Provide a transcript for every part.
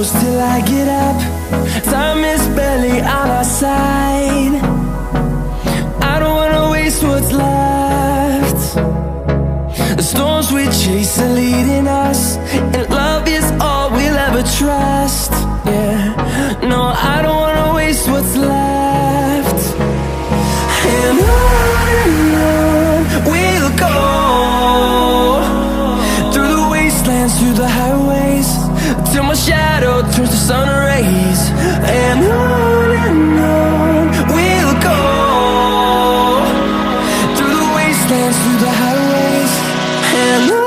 close till I get up. Time is barely on our side. I don't wanna waste what's left. The storms we chase are leading us, and love is all we'll ever trust. Yeah, no, I don't wanna waste what's left. And on we'll go, through the wastelands, through the highways, till my shadow turns to sun rays. And on we'll go, through the wastelands, through the highways, and on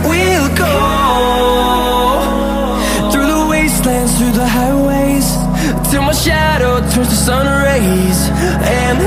we'll go. Through the highways, till my shadow turns to sun rays. And